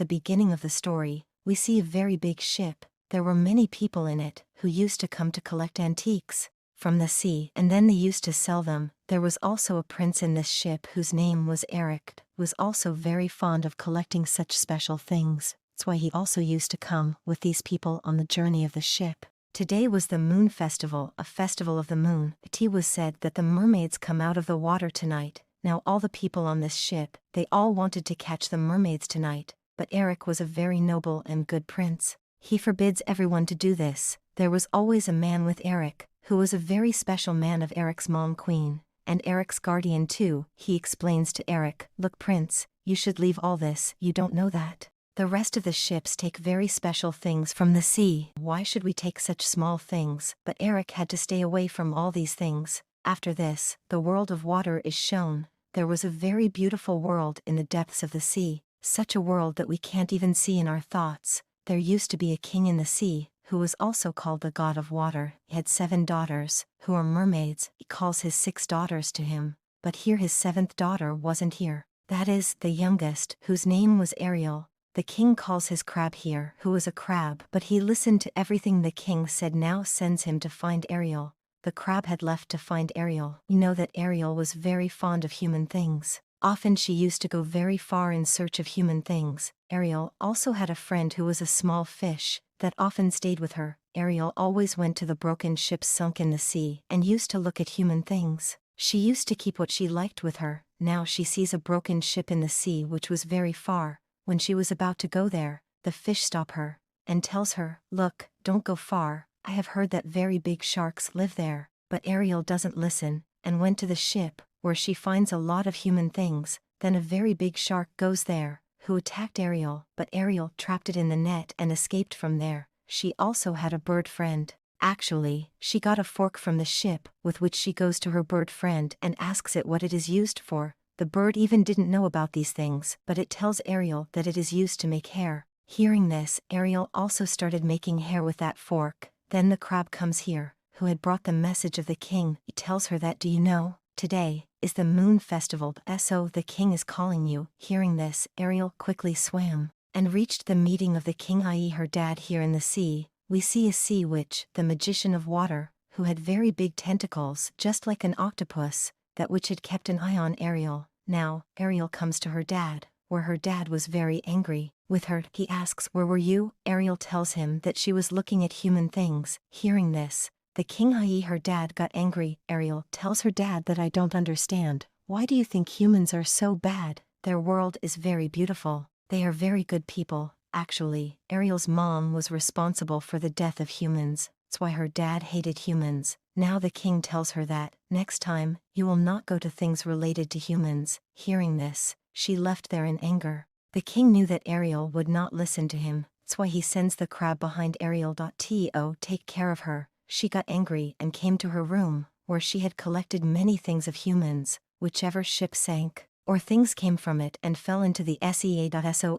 the beginning of the story, we see a very big ship. There were many people in it who used to come to collect antiques from the sea, and then they used to sell them. There was also a prince in this ship whose name was Eric, who was also very fond of collecting such special things. That's why he also used to come with these people on the journey of the ship. Today was the Moon Festival, a festival of the moon. It was said that the mermaids come out of the water tonight. Now all the people on this ship, they all wanted to catch the mermaids tonight, but Eric was a very noble and good prince. He forbids everyone to do this. There was always a man with Eric, who was a very special man of Eric's mom queen, and Eric's guardian too. He explains to Eric, "Look prince, you should leave all this, you don't know that. The rest of the ships take very special things from the sea. Why should we take such small things?" But Eric had to stay away from all these things. After this, the world of water is shown. There was a very beautiful world in the depths of the sea, such a world that we can't even see in our thoughts. There used to be a king in the sea, who was also called the god of water. He had 7 daughters, who are mermaids. He calls his 6 daughters to him, but here his 7th daughter wasn't here. That is, the youngest, whose name was Ariel. The king calls his crab here, who was a crab, but he listened to everything the king said, now sends him to find Ariel. The crab had left to find Ariel. You know that Ariel was very fond of human things. Often she used to go very far in search of human things. Ariel also had a friend who was a small fish that often stayed with her. Ariel always went to the broken ships sunk in the sea and used to look at human things. She used to keep what she liked with her. Now she sees a broken ship in the sea which was very far. When she was about to go there, the fish stops her and tells her, "Look, don't go far. I have heard that very big sharks live there." But Ariel doesn't listen and went to the ship, where she finds a lot of human things. Then a very big shark goes there, who attacked Ariel, but Ariel trapped it in the net and escaped from there. She also had a bird friend. Actually, she got a fork from the ship, with which she goes to her bird friend and asks it what it is used for. The bird even didn't know about these things, but it tells Ariel that it is used to make hair. Hearing this, Ariel also started making hair with that fork. Then the crab comes here, who had brought the message of the king. He tells her that, "Do you know, today is the moon festival, so the king is calling you." Hearing this, Ariel quickly swam and reached the meeting of the king, i.e. her dad. Here in the sea, we see a sea witch, the magician of water, who had very big tentacles, just like an octopus, that which had kept an eye on Ariel. Now, Ariel comes to her dad, where her dad was very angry with her. He asks, "Where were you?" Ariel tells him that she was looking at human things. Hearing this, the king, i.e. her dad, got angry. Ariel tells her dad that, "I don't understand. Why do you think humans are so bad? Their world is very beautiful. They are very good people." Actually, Ariel's mom was responsible for the death of humans. That's why her dad hated humans. Now the king tells her that, "Next time, you will not go to things related to humans." Hearing this, she left there in anger. The king knew that Ariel would not listen to him. That's why he sends the crab behind Ariel to take care of her. She got angry and came to her room, where she had collected many things of humans. Whichever ship sank, or things came from it and fell into the sea.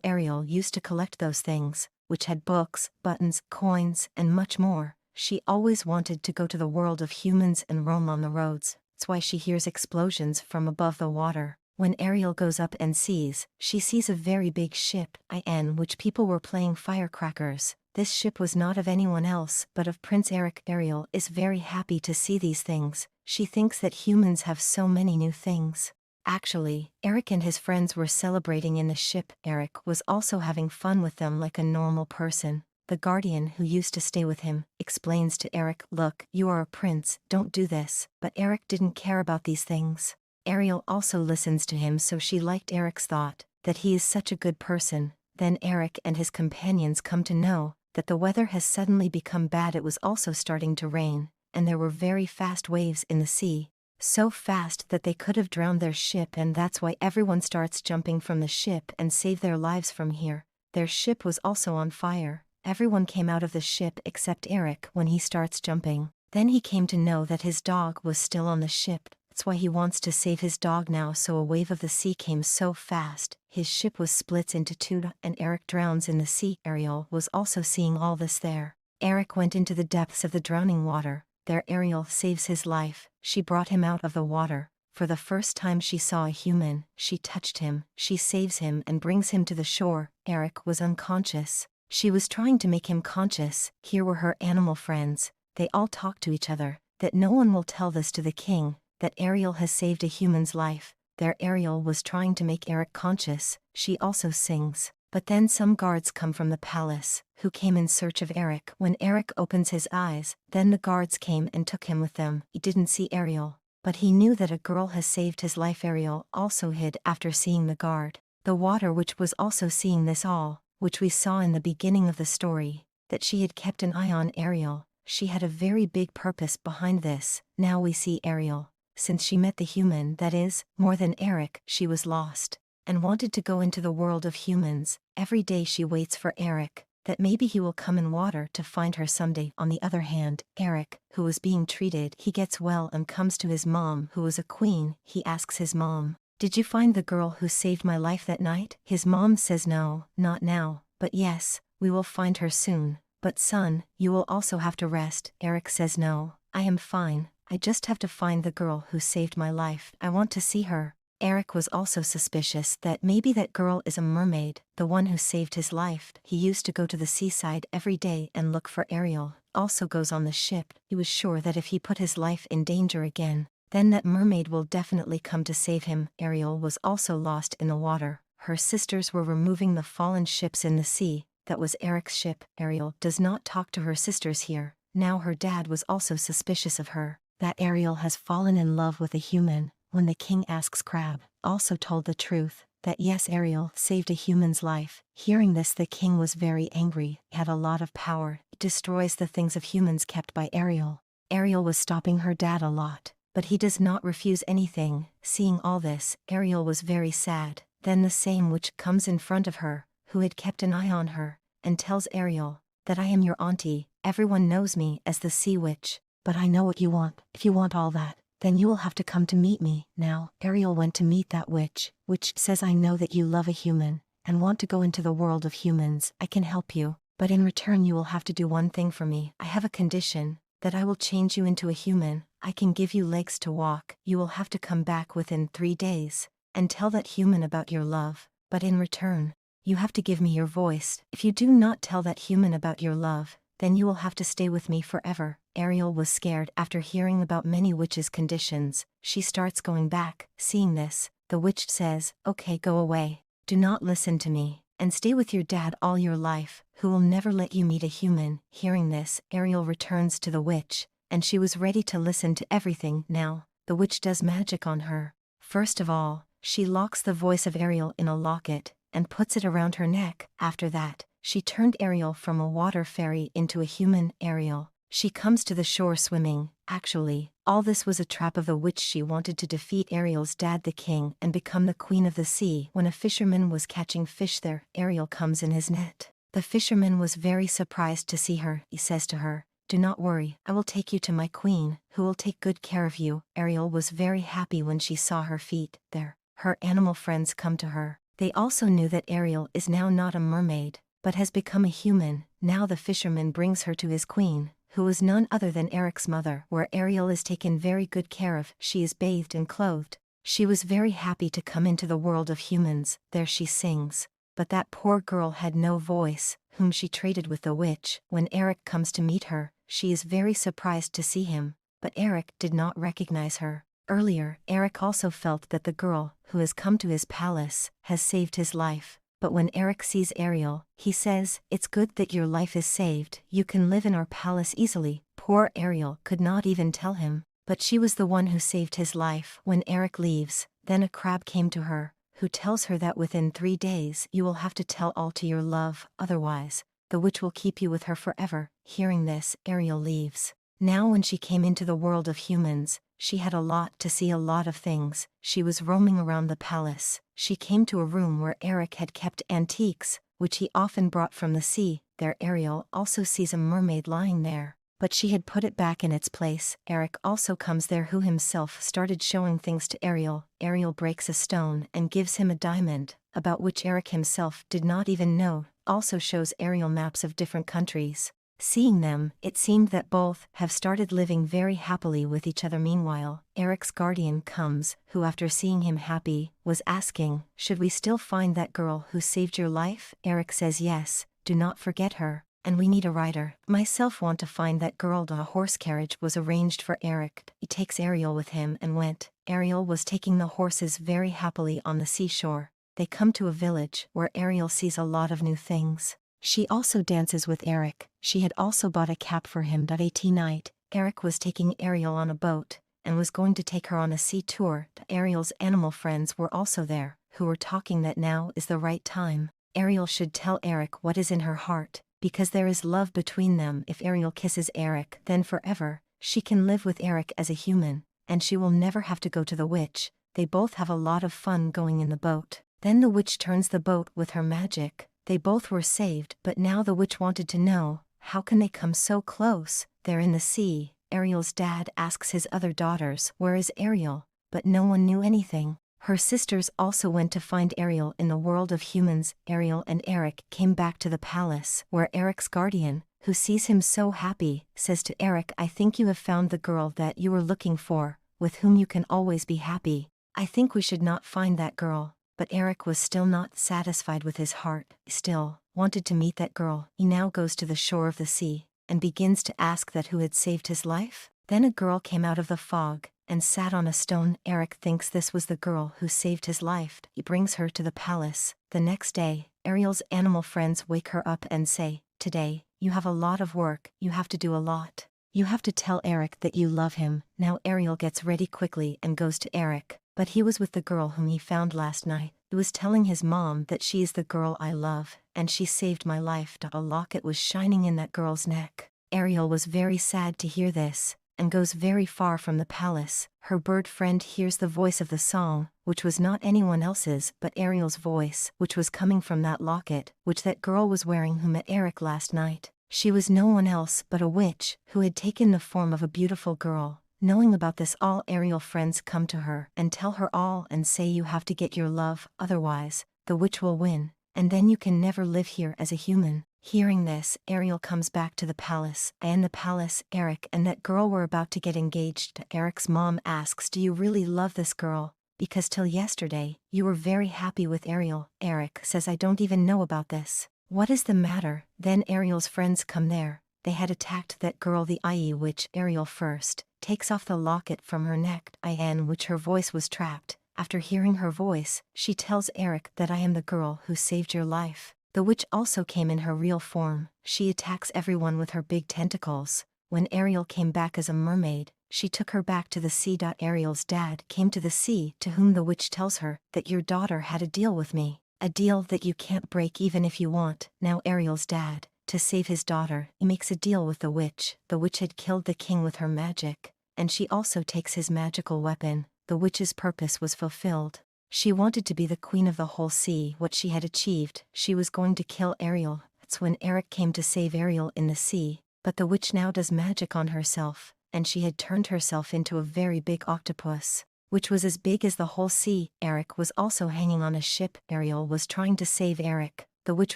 Ariel used to collect those things, which had books, buttons, coins, and much more. She always wanted to go to the world of humans and roam on the roads. That's why she hears explosions from above the water. When Ariel goes up and sees, she sees a very big ship, in which people were playing firecrackers. This ship was not of anyone else, but of Prince Eric. Ariel is very happy to see these things. She thinks that humans have so many new things. Actually, Eric and his friends were celebrating in the ship. Eric was also having fun with them like a normal person. The guardian who used to stay with him explains to Eric, "Look, you are a prince, don't do this." But Eric didn't care about these things. Ariel also listens to him, so she liked Eric's thought that he is such a good person. Then Eric and his companions come to know that the weather has suddenly become bad. It was also starting to rain, and there were very fast waves in the sea. So fast that they could have drowned their ship, and that's why everyone starts jumping from the ship and save their lives from here. Their ship was also on fire. Everyone came out of the ship except Eric when he starts jumping. Then he came to know that his dog was still on the ship. That's why he wants to save his dog now. So a wave of the sea came so fast, his ship was split into 2 and Eric drowns in the sea. Ariel was also seeing all this there. Eric went into the depths of the drowning water. There Ariel saves his life. She brought him out of the water. For the first time she saw a human, she touched him, she saves him and brings him to the shore. Eric was unconscious. She was trying to make him conscious. Here were her animal friends. They all talk to each other. That no one will tell this to the king, that Ariel has saved a human's life. There Ariel was trying to make Eric conscious. She also sings. But then some guards come from the palace, who came in search of Eric. When Eric opens his eyes, then the guards came and took him with them. He didn't see Ariel, but he knew that a girl has saved his life. Ariel also hid after seeing the guard. The water, which was also seeing this all, which we saw in the beginning of the story, that she had kept an eye on Ariel. She had a very big purpose behind this. Now we see Ariel. Since she met the human, that is, more than Eric, she was lost, and wanted to go into the world of humans. Every day she waits for Eric, that maybe he will come in water to find her someday. On the other hand, Eric, who was being treated, he gets well and comes to his mom, who was a queen. He asks his mom, "Did you find the girl who saved my life that night?" His mom says, "No, not now, but yes, we will find her soon. But son, you will also have to rest." Eric says, "No, I am fine. I just have to find the girl who saved my life. I want to see her." Eric was also suspicious that maybe that girl is a mermaid, the one who saved his life. He used to go to the seaside every day and look for Ariel. Also goes on the ship. He was sure that if he put his life in danger again, then that mermaid will definitely come to save him. Ariel was also lost in the water. Her sisters were removing the fallen ships in the sea. That was Eric's ship. Ariel does not talk to her sisters here. Now her dad was also suspicious of her, that Ariel has fallen in love with a human. When the king asks, Crab also told the truth, that yes, Ariel saved a human's life. Hearing this, the king was very angry. He had a lot of power. He destroys the things of humans kept by Ariel. Ariel was stopping her dad a lot, but he does not refuse anything. Seeing all this, Ariel was very sad. Then the same witch comes in front of her, who had kept an eye on her, and tells Ariel, that I am your auntie. Everyone knows me as the sea witch, but I know what you want. If you want all that, then you will have to come to meet me. Now, Ariel went to meet that witch, which says, I know that you love a human, and want to go into the world of humans. I can help you, but in return you will have to do one thing for me. I have a condition, that I will change you into a human. I can give you legs to walk. You will have to come back within 3 days, and tell that human about your love, but in return, you have to give me your voice. If you do not tell that human about your love, then you will have to stay with me forever. Ariel was scared after hearing about many witches' conditions. She starts going back. Seeing this, the witch says, okay, go away. Do not listen to me, and stay with your dad all your life, who will never let you meet a human. Hearing this, Ariel returns to the witch, and she was ready to listen to everything. Now, the witch does magic on her. First of all, she locks the voice of Ariel in a locket, and puts it around her neck. After that, she turned Ariel from a water fairy into a human. Ariel, she comes to the shore swimming. Actually, all this was a trap of the witch. She wanted to defeat Ariel's dad, the king, and become the queen of the sea. When a fisherman was catching fish there, Ariel comes in his net. The fisherman was very surprised to see her. He says to her, do not worry, I will take you to my queen, who will take good care of you. Ariel was very happy when she saw her feet there. Her animal friends come to her. They also knew that Ariel is now not a mermaid, but has become a human. Now the fisherman brings her to his queen, who is none other than Eric's mother, where Ariel is taken very good care of. She is bathed and clothed. She was very happy to come into the world of humans. There she sings. But that poor girl had no voice, whom she traded with the witch. When Eric comes to meet her, she is very surprised to see him, but Eric did not recognize her. Earlier, Eric also felt that the girl, who has come to his palace, has saved his life. But when Eric sees Ariel, he says, it's good that your life is saved. You can live in our palace easily. Poor Ariel could not even tell him, but she was the one who saved his life. When Eric leaves, then a crab came to her, who tells her that within 3 days you will have to tell all to your love, otherwise, the witch will keep you with her forever. Hearing this, Ariel leaves. Now when she came into the world of humans, she had a lot to see, a lot of things. She was roaming around the palace. She came to a room where Eric had kept antiques, which he often brought from the sea. There Ariel also sees a mermaid lying there, but she had put it back in its place. Eric also comes there, who himself started showing things to Ariel. Ariel breaks a stone and gives him a diamond, about which Eric himself did not even know. Also shows Ariel maps of different countries. Seeing them, it seemed that both have started living very happily with each other. Meanwhile, Eric's guardian comes, who after seeing him happy, was asking, "Should we still find that girl who saved your life?" Eric says yes, do not forget her, and we need a rider. Myself want to find that girl. A horse carriage was arranged for Eric. He takes Ariel with him and went. Ariel was taking the horses very happily on the seashore. They come to a village where Ariel sees a lot of new things. She also dances with Eric. She had also bought a cap for him. At night, Eric was taking Ariel on a boat, and was going to take her on a sea tour. Ariel's animal friends were also there, who were talking that now is the right time. Ariel should tell Eric what is in her heart, because there is love between them. If Ariel kisses Eric, then forever, she can live with Eric as a human, and she will never have to go to the witch. They both have a lot of fun going in the boat. Then the witch turns the boat with her magic. They both were saved, but now the witch wanted to know, how can they come so close? They're in the sea. Ariel's dad asks his other daughters, where is Ariel? But no one knew anything. Her sisters also went to find Ariel in the world of humans. Ariel and Eric came back to the palace, where Eric's guardian, who sees him so happy, says to Eric, "I think you have found the girl that you were looking for, with whom you can always be happy. I think we should not find that girl." But Eric was still not satisfied with his heart, still wanted to meet that girl. He now goes to the shore of the sea, and begins to ask that who had saved his life. Then a girl came out of the fog, and sat on a stone. Eric thinks this was the girl who saved his life. He brings her to the palace. The next day, Ariel's animal friends wake her up and say, "Today, you have a lot of work, you have to do a lot. You have to tell Eric that you love him." Now Ariel gets ready quickly and goes to Eric. But he was with the girl whom he found last night. He was telling his mom that she is the girl I love, and she saved my life. A locket was shining in that girl's neck. Ariel was very sad to hear this, and goes very far from the palace. Her bird friend hears the voice of the song, which was not anyone else's but Ariel's voice, which was coming from that locket, which that girl was wearing who met Eric last night. She was no one else but a witch, who had taken the form of a beautiful girl. Knowing about this, all Ariel friends come to her and tell her all and say, "You have to get your love, otherwise, the witch will win, and then you can never live here as a human." Hearing this, Ariel comes back to the palace. In the palace, Eric and that girl were about to get engaged. Eric's mom asks, "Do you really love this girl? Because till yesterday, you were very happy with Ariel." Eric says, "I don't even know about this. What is the matter?" Then Ariel's friends come there. They had attacked that girl, the IE witch. Ariel first takes off the locket from her neck, in which her voice was trapped. After hearing her voice, she tells Eric that, "I am the girl who saved your life." The witch also came in her real form. She attacks everyone with her big tentacles. When Ariel came back as a mermaid, she took her back to the sea. Ariel's dad came to the sea, to whom the witch tells her that your daughter had a deal with me. A deal that you can't break even if you want. Now Ariel's dad, to save his daughter, he makes a deal with the witch. The witch had killed the king with her magic, and she also takes his magical weapon. The witch's purpose was fulfilled. She wanted to be the queen of the whole sea. What she had achieved, she was going to kill Ariel. That's when Eric came to save Ariel in the sea. But the witch now does magic on herself, and she had turned herself into a very big octopus, which was as big as the whole sea. Eric was also hanging on a ship. Ariel was trying to save Eric. The witch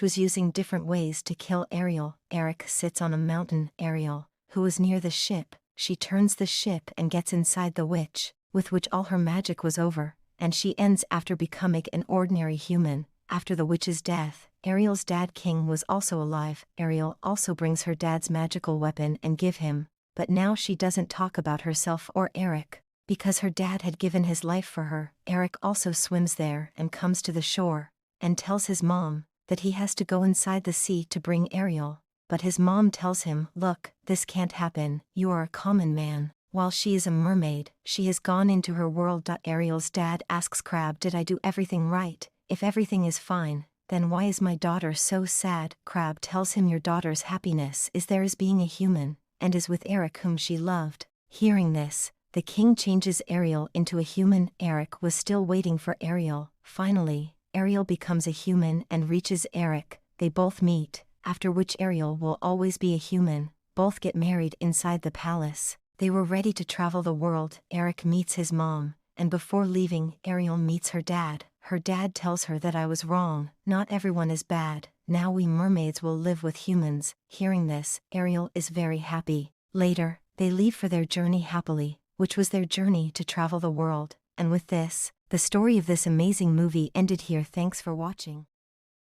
was using different ways to kill Ariel. Eric sits on a mountain. Ariel, who was near the ship, she turns the ship and gets inside the witch, with which all her magic was over, and she ends after becoming an ordinary human. After the witch's death, Ariel's dad king was also alive. Ariel also brings her dad's magical weapon and give him, but now she doesn't talk about herself or Eric, because her dad had given his life for her. Eric also swims there and comes to the shore, and tells his mom that he has to go inside the sea to bring Ariel. But his mom tells him, "Look, this can't happen, you are a common man." While she is a mermaid, she has gone into her world. Ariel's dad asks Crab, "Did I do everything right? If everything is fine, then why is my daughter so sad?" Crab tells him, "Your daughter's happiness is there as being a human, and is with Eric whom she loved." Hearing this, the king changes Ariel into a human. Eric was still waiting for Ariel. Finally, Ariel becomes a human and reaches Eric. They both meet, after which Ariel will always be a human. Both get married inside the palace. They were ready to travel the world. Eric meets his mom, and before leaving, Ariel meets her dad. Her dad tells her that I was wrong, not everyone is bad. Now we mermaids will live with humans. Hearing this, Ariel is very happy. Later, they leave for their journey happily, which was their journey to travel the world. And with this, the story of this amazing movie ended here. Thanks for watching.